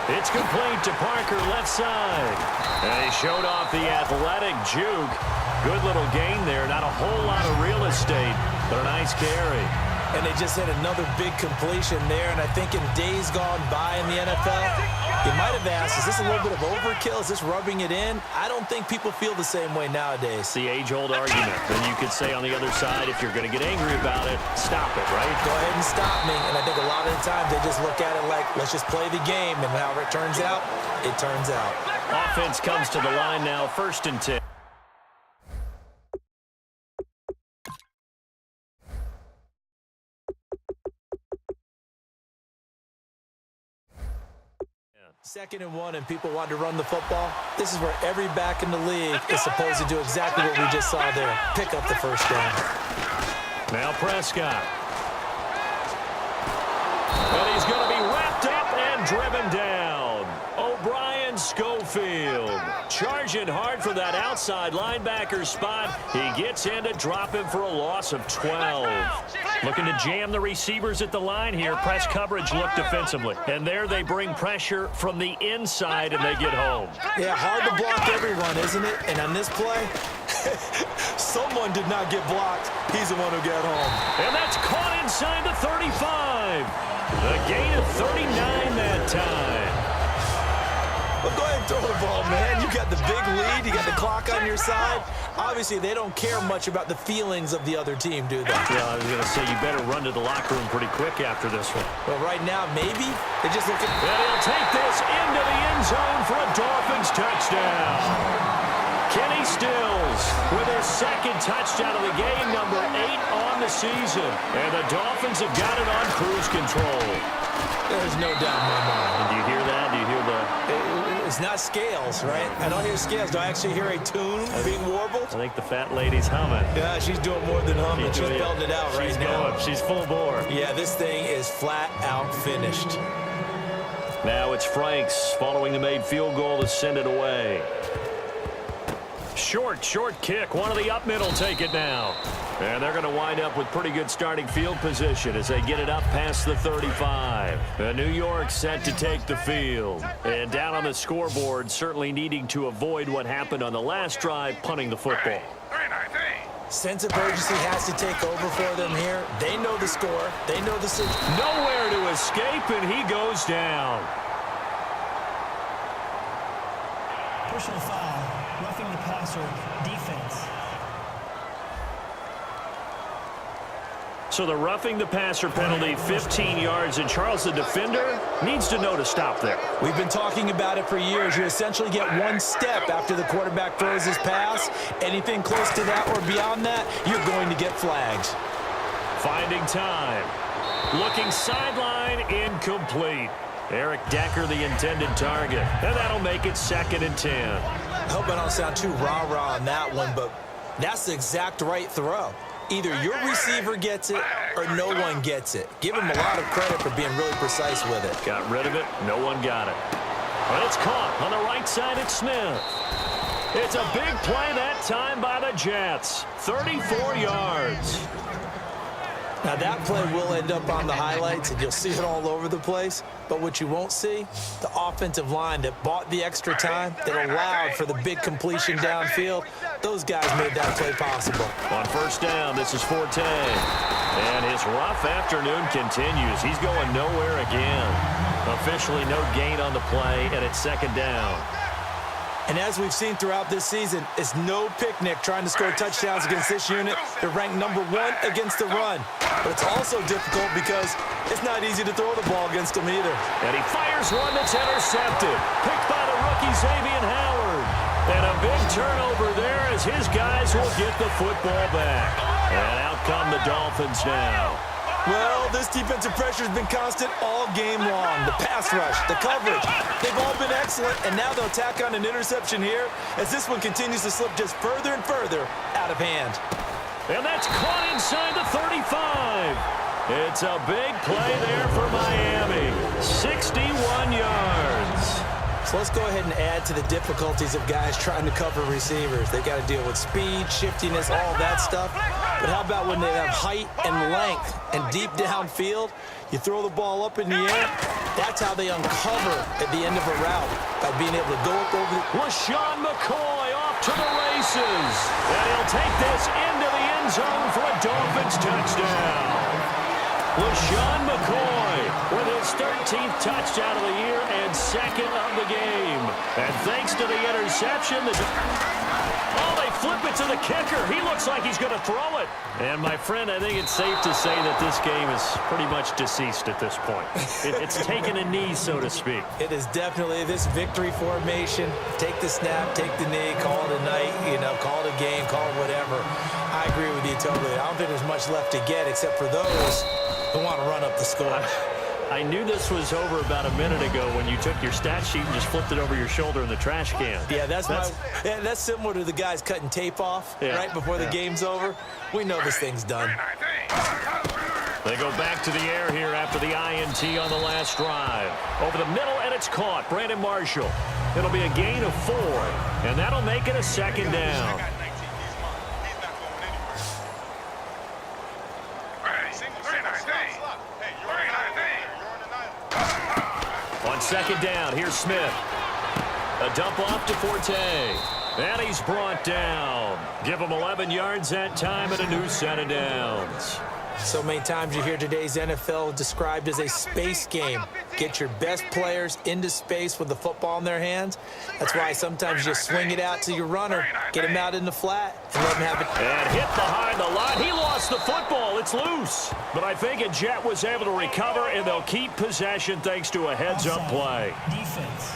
It's complete to Parker, left side. And he showed off the athletic juke. Good little gain there. Not a whole lot of real estate, but a nice carry. And they just hit another big completion there. And I think in days gone by in the NFL, you might have asked, is this a little bit of overkill? Is this rubbing it in? I don't think people feel the same way nowadays. It's the age-old argument. Then you could say on the other side, if you're going to get angry about it, stop it, right? Go ahead and stop me. And I think a lot of the times they just look at it like, let's just play the game. And however it turns out, it turns out. Offense comes to the line now, 1st and 10. Second and 1, and people want to run the football. This is where every back in the league is supposed to do exactly what we just saw there. Pick up the first down. Now Prescott. And he's going to be wrapped up and driven down. O'Brien Schofield charging hard for that outside linebacker spot. He gets in to drop him for a loss of 12. Looking to jam the receivers at the line here. Press coverage look defensively. And there they bring pressure from the inside and they get home. Yeah, hard to block everyone, isn't it? And on this play, someone did not get blocked. He's the one who got home. And that's caught inside the 35. A gain of 39 that time. Well, go ahead and throw the ball, man. You got the big lead. You got the clock on your side. Obviously, they don't care much about the feelings of the other team, do they? Yeah, I was going to say, you better run to the locker room pretty quick after this one. Well, right now, maybe. They just look at... And he'll take this into the end zone for a Dolphins touchdown. Kenny Stills with his 2nd touchdown of the game, number 8 on the season. And the Dolphins have got it on cruise control. There's no doubt in my mind. Do you hear that? Do you hear the... It's not scales, right? I don't hear scales. Do I actually hear a tune being warbled? I think the fat lady's humming. Yeah, she's doing more than humming. She's belting it out right now. She's full bore. Yeah, this thing is flat out finished. Now it's Franks following the made field goal to send it away. Short kick. One of the up middle take it now. And they're going to wind up with pretty good starting field position as they get it up past the 35. New York set to take the field. And down on the scoreboard, certainly needing to avoid what happened on the last drive, punting the football. Sense of urgency has to take over for them here. They know the score. They know the situation. Nowhere to escape, and he goes down. Personal foul, roughing the passer, defense. So the roughing the passer penalty, 15 yards, and Charles, the defender, needs to know to stop there. We've been talking about it for years. You essentially get one step after the quarterback throws his pass. Anything close to that or beyond that, you're going to get flags. Finding time. Looking sideline, incomplete. Eric Decker, the intended target. And that'll make it 2nd and 10. I hope I don't sound too rah-rah on that one, but that's the exact right throw. Either your receiver gets it or no one gets it. Give him a lot of credit for being really precise with it. Got rid of it. No one got it. But it's caught on the right side at Smith. It's a big play that time by the Jets. 34 yards. Now, that play will end up on the highlights, and you'll see it all over the place. But what you won't see, the offensive line that bought the extra time, that allowed for the big completion downfield, those guys made that play possible. On 1st down, this is Forte. And his rough afternoon continues. He's going nowhere again. Officially no gain on the play, and it's 2nd down. And as we've seen throughout this season, it's no picnic trying to score touchdowns against this unit. They're ranked number 1 against the run. But it's also difficult because it's not easy to throw the ball against them either. And he fires one that's intercepted. Picked by the rookie Xavier Howard. And a big turnover there as his guys will get the football back. And out come the Dolphins now. Well, this defensive pressure has been constant all game long. The pass rush, the coverage, they've all been excellent, and now they'll tack on an interception here as this one continues to slip just further and further out of hand. And that's caught inside the 35. It's a big play there for Miami. 61 yards. So let's go ahead and add to the difficulties of guys trying to cover receivers. They got to deal with speed, shiftiness, all that stuff. But how about when they have height and length and deep downfield? You throw the ball up in the air, That's how they uncover at the end of a route, by being able to go up over the... LaShawn McCoy off to the races. And he'll take this into the end zone for a Dolphins touchdown. LaShawn McCoy with his 13th touchdown of the year and second of the game. And thanks to the interception, they flip it to the kicker. He looks like he's going to throw it. And, my friend, I think it's safe to say that this game is pretty much deceased at this point. It's taken a knee, so to speak. It is definitely this victory formation. Take the snap, take the knee, call it a night, call it a game, call it whatever. I agree with you totally. I don't think there's much left to get except for those who want to run up the score. I knew this was over about a minute ago when you took your stat sheet and just flipped it over your shoulder in the trash can. Yeah, that's similar to the guys cutting tape off right before the game's over. We know this thing's done. They go back to the air here after the INT on the last drive. Over the middle, and it's caught. Brandon Marshall. It'll be a gain of 4, and that'll make it a second down. On second down, here's Smith. A dump off to Forte. And he's brought down. Give him 11 yards that time and a new set of downs. So many times you hear today's NFL described as a space game. Get your best players into space with the football in their hands. That's why sometimes you just swing it out to your runner, get him out in the flat, and let him have it. And hit behind the line. He lost the football. It's loose. But I think a Jet was able to recover, and they'll keep possession thanks to a heads-up play. Defense.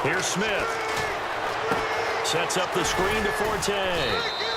Here's Smith. Sets up the screen to Forte.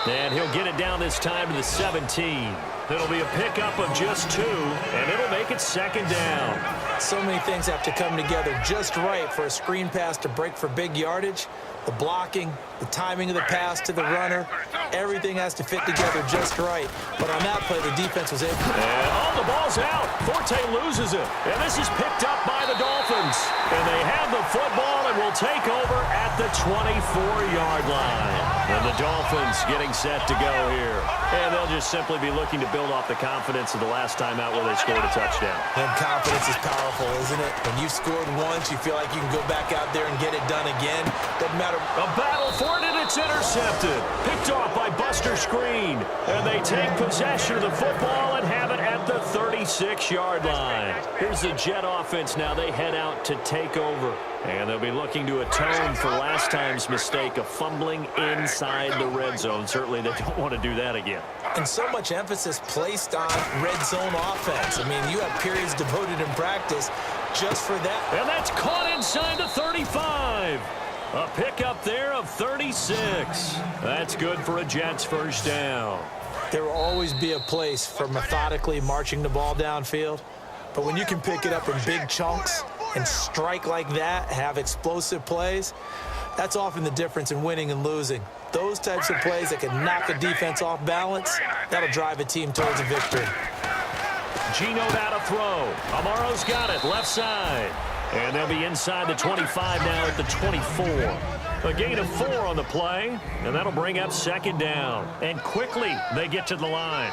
And he'll get it down this time to the 17. It'll be a pickup of just 2, and it'll make it second down. So many things have to come together just right for a screen pass to break for big yardage. The blocking, the timing of the pass to the runner, everything has to fit together just right. But on that play, the defense was able to... And the ball's out. Forte loses it. And this is picked up by the Dolphins. And they have the football and will take over at the 24-yard line. And the Dolphins getting set to go here. And they'll just simply be looking to build off the confidence of the last time out where they scored a touchdown. And confidence is powerful, isn't it? When you've scored once, you feel like you can go back out there and get it done again. Doesn't matter. A battle for it, and it's intercepted. Picked off by Buster Screen. And they take possession of the football and have it at the 36-yard line. Here's the Jet offense now. They head out to take over. And they'll be looking to atone for last time's mistake of fumbling inside the red zone. Certainly they don't want to do that again. And so much emphasis placed on red zone offense. I mean, you have periods devoted in practice just for that. And that's caught inside the 35. A pickup there of 36. That's good for a Jets first down. There will always be a place for methodically marching the ball downfield. But when you can pick it up in big chunks and strike like that, have explosive plays, that's often the difference in winning and losing. Those types of plays that can knock a defense off balance, that'll drive a team towards a victory. Geno now to throw. Amaro's got it, left side. And they'll be inside the 25 now at the 24. A gain of 4 on the play, and that'll bring up second down. And quickly, they get to the line.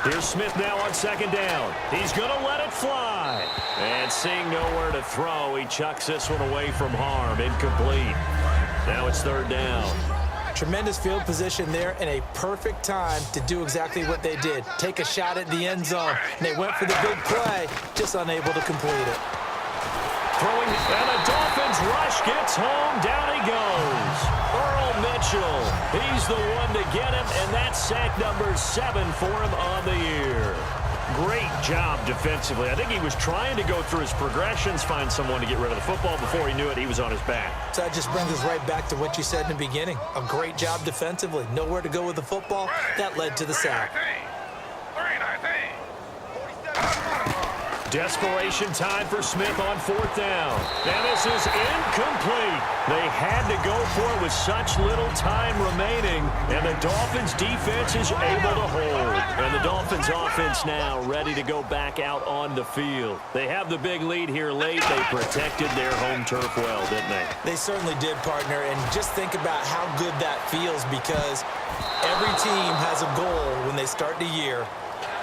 Here's Smith now on second down. He's going to let it fly. And seeing nowhere to throw, he chucks this one away from harm. Incomplete. Now it's third down. Tremendous field position there and a perfect time to do exactly what they did. Take a shot at the end zone. And they went for the big play, just unable to complete it. Throwing, and the Dolphins rush gets home. Down he goes. Earl Mitchell. He's the one to get him, and that's sack number 7 for him on the year. Great job defensively. I think he was trying to go through his progressions, find someone to get rid of the football. Before he knew it, he was on his back. So that just brings us right back to what you said in the beginning. A great job defensively. Nowhere to go with the football. That led to the sack. Desperation time for Smith on 4th down. And this is incomplete. They had to go for it with such little time remaining, and the Dolphins' defense is able to hold. And the Dolphins' offense now ready to go back out on the field. They have the big lead here late. They protected their home turf well, didn't they? They certainly did, partner, and just think about how good that feels, because every team has a goal when they start the year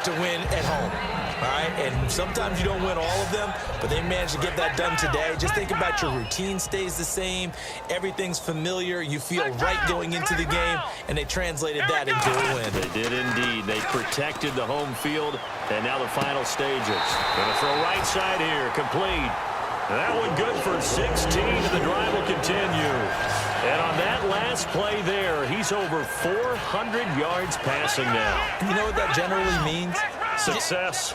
to win at home. All right, and sometimes you don't win all of them, but they managed to get that done today. Just think about your routine stays the same. Everything's familiar. You feel right going into the game, and they translated that into a win. They did indeed. They protected the home field, and now the final stages. Going to throw right side here, complete. That one good for 16, and the drive will continue. And on that last play there, he's over 400 yards passing now. You know what that generally means? Success.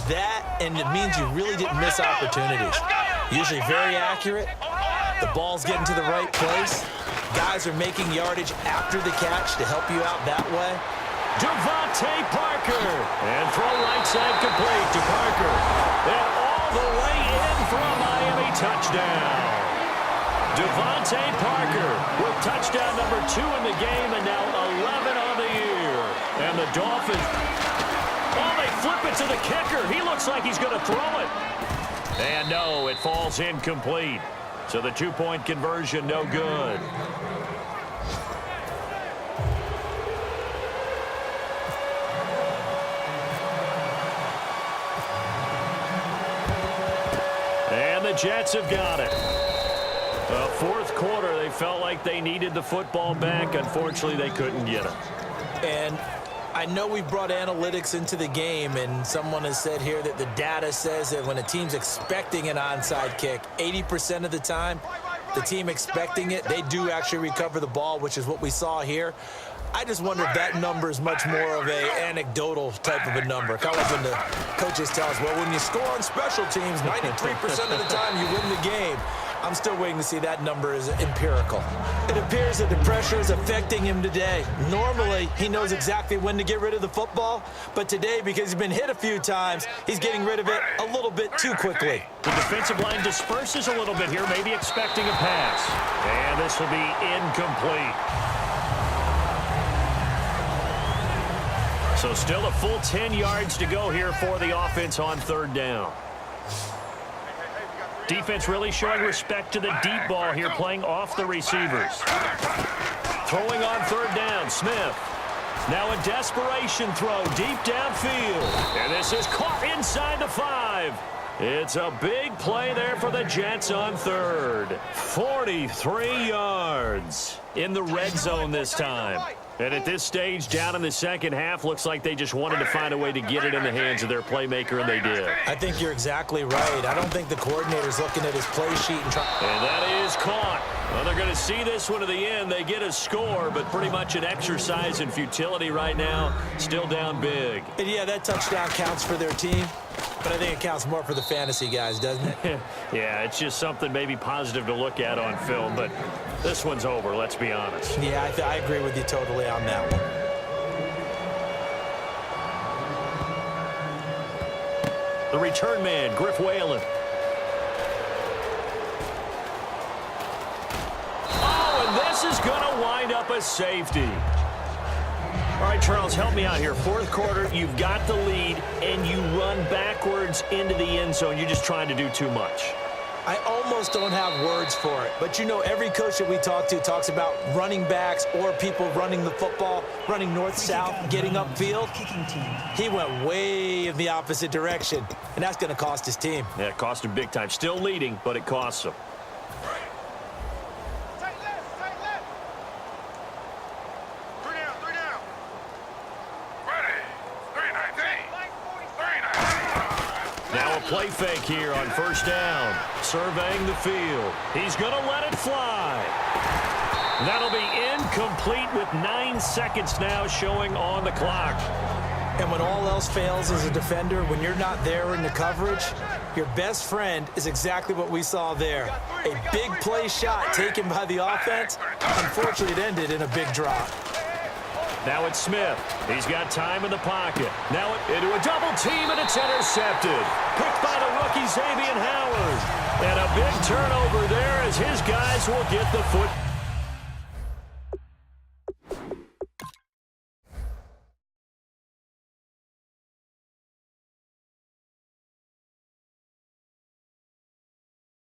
That, and it means you really didn't miss opportunities. Usually very accurate. The ball's getting to the right place. Guys are making yardage after the catch to help you out that way. Devontae Parker. And throw right side complete to Parker. And all the way in for a Miami touchdown. Devontae Parker with touchdown number 2 in the game, and now 11 on the year. And the Dolphins, oh, they flip it to the kicker. He looks like he's going to throw it. And no, it falls incomplete. So the 2-point conversion, no good. And the Jets have got it. Fourth quarter, they felt like they needed the football back. Unfortunately, they couldn't get it. And I know we brought analytics into the game, and someone has said here that the data says that when a team's expecting an onside kick, 80% of the time, the team expecting it, they do actually recover the ball, which is what we saw here. I just wonder if that number is much more of a anecdotal type of a number. Kind of like when the coaches tell us, well, when you score on special teams, 93% of the time you win the game. I'm still waiting to see that number is empirical. It appears that the pressure is affecting him today. Normally, he knows exactly when to get rid of the football, but today, because he's been hit a few times, he's getting rid of it a little bit too quickly. The defensive line disperses a little bit here, maybe expecting a pass. And this will be incomplete. So still a full 10 yards to go here for the offense on 3rd down. Defense really showing respect to the deep ball here, playing off the receivers. Throwing on 3rd down, Smith. Now a desperation throw deep downfield. And this is caught inside the 5. It's a big play there for the Jets on 3rd. 43 yards in the red zone this time. And at this stage, down in the second half, looks like they just wanted to find a way to get it in the hands of their playmaker, and they did. I think you're exactly right. I don't think the coordinator's looking at his play sheet and trying. And that is caught. Well, they're going to see this one to the end. They get a score, but pretty much an exercise in futility right now. Still down big. And yeah, that touchdown counts for their team, but I think it counts more for the fantasy guys, doesn't it? Yeah, it's just something maybe positive to look at on film, but this one's over, let's be honest. Yeah, I agree with you totally on that one. The return man, Griff Whalen. Oh, and this is going to wind up a safety. All right, Charles, help me out here. 4th quarter, you've got the lead, and you run backwards into the end zone. You're just trying to do too much. I almost don't have words for it. But, you know, every coach that we talk to talks about running backs or people running the football, running north-south, getting upfield. He went way in the opposite direction, and that's going to cost his team. Yeah, it cost him big time. Still leading, but it costs him. Play fake here on 1st down. Surveying the field. He's going to let it fly. That'll be incomplete with 9 seconds now showing on the clock. And when all else fails as a defender, when you're not there in the coverage, your best friend is exactly what we saw there. A big play shot taken by the offense. Unfortunately, it ended in a big drop. Now it's Smith. He's got time in the pocket. Now into a double team, and it's intercepted. Picked by the rookie Xavier Howard. And a big turnover there as his guys will get the foot.